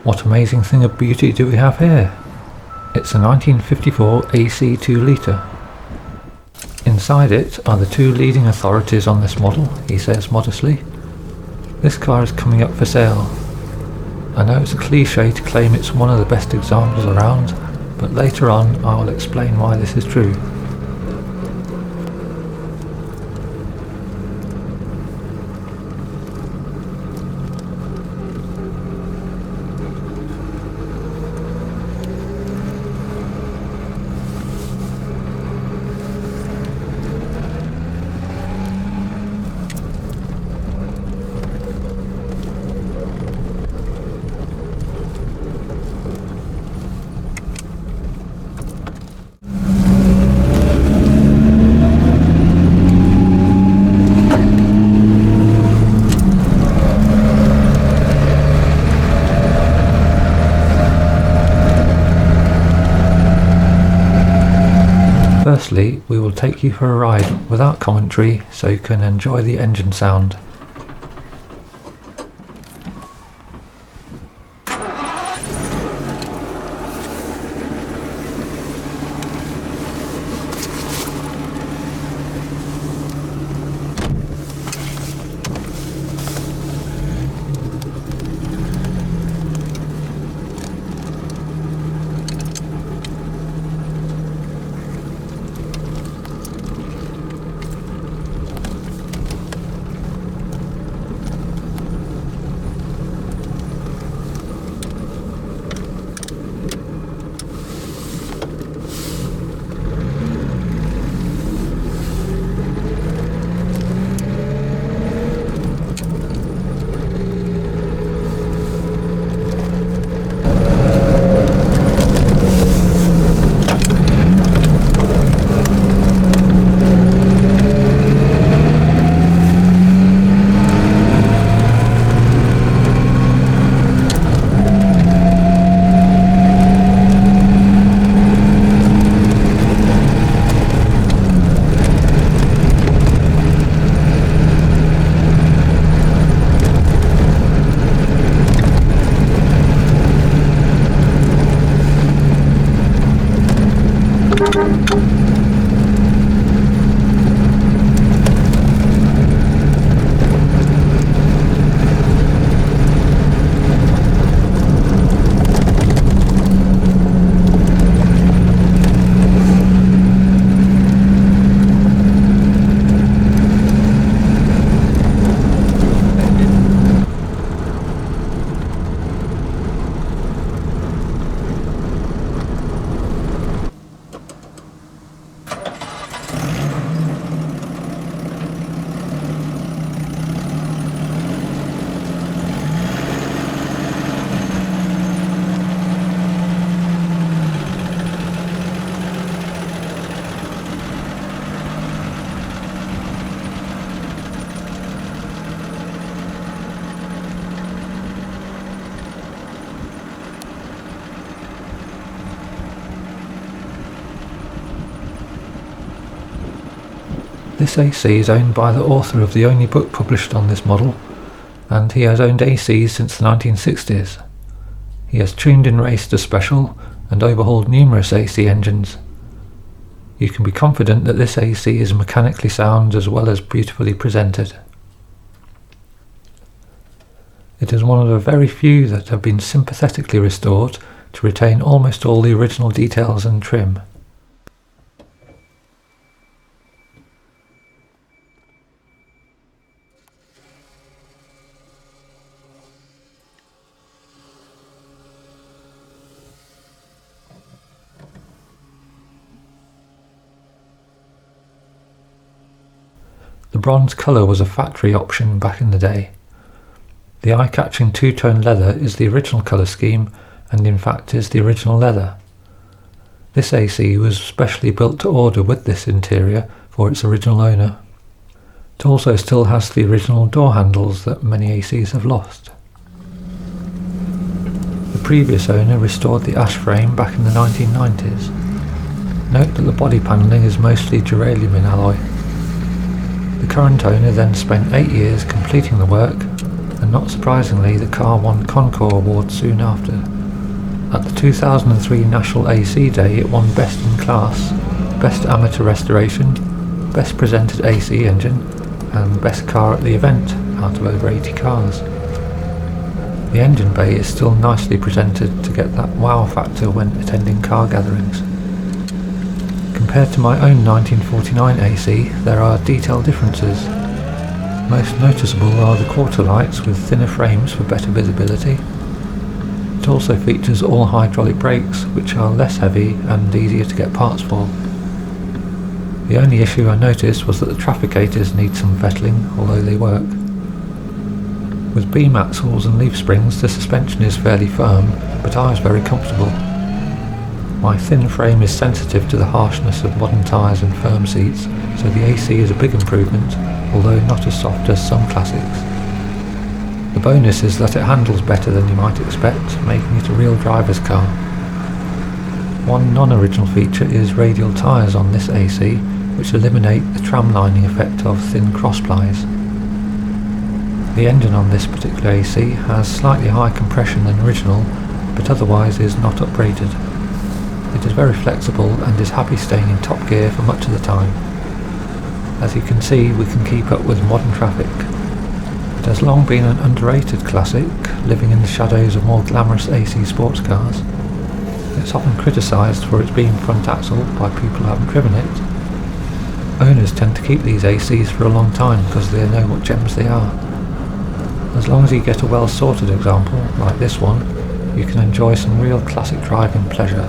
What amazing thing of beauty do we have here? It's a 1954 AC 2-litre. Inside it are the two leading authorities on this model, he says modestly. This car is coming up for sale. I know it's a cliche to claim it's one of the best examples around, but later on I will explain why this is true. Firstly, we will take you for a ride without commentary so you can enjoy the engine sound. This AC is owned by the author of the only book published on this model, and he has owned ACs since the 1960s. He has tuned and raced a special and overhauled numerous AC engines. You can be confident that this AC is mechanically sound as well as beautifully presented. It is one of the very few that have been sympathetically restored to retain almost all the original details and trim. The bronze colour was a factory option back in the day. The eye-catching two-tone leather is the original colour scheme and in fact is the original leather. This AC was specially built to order with this interior for its original owner. It also still has the original door handles that many ACs have lost. The previous owner restored the ash frame back in the 1990s. Note that the body panelling is mostly duralumin alloy. The current owner then spent 8 years completing the work and and not surprisingly the car won Concours Award soon after. At the 2003 National AC Day it won Best in Class, Best Amateur Restoration, Best Presented AC Engine and Best Car at the event out of over 80 cars. The engine bay is still nicely presented to get that wow factor when attending car gatherings. Compared to my own 1949 AC, there are detailed differences. Most noticeable are the quarter lights with thinner frames for better visibility. It also features all hydraulic brakes, which are less heavy and easier to get parts for. The only issue I noticed was that the trafficators need some fettling, although they work. With beam axles and leaf springs the suspension is fairly firm, but I was very comfortable. My thin frame is sensitive to the harshness of modern tyres and firm seats, so the AC is a big improvement, although not as soft as some classics. The bonus is that it handles better than you might expect, making it a real driver's car. One non-original feature is radial tyres on this AC, which eliminate the tram-lining effect of thin cross-plies. The engine on this particular AC has slightly higher compression than original, but otherwise is not upgraded. It is very flexible and is happy staying in top gear for much of the time. As you can see, we can keep up with modern traffic. It has long been an underrated classic, living in the shadows of more glamorous AC sports cars. It's often criticised for its beam front axle by people who haven't driven it. Owners tend to keep these ACs for a long time because they know what gems they are. As long as you get a well sorted example, like this one, you can enjoy some real classic driving pleasure.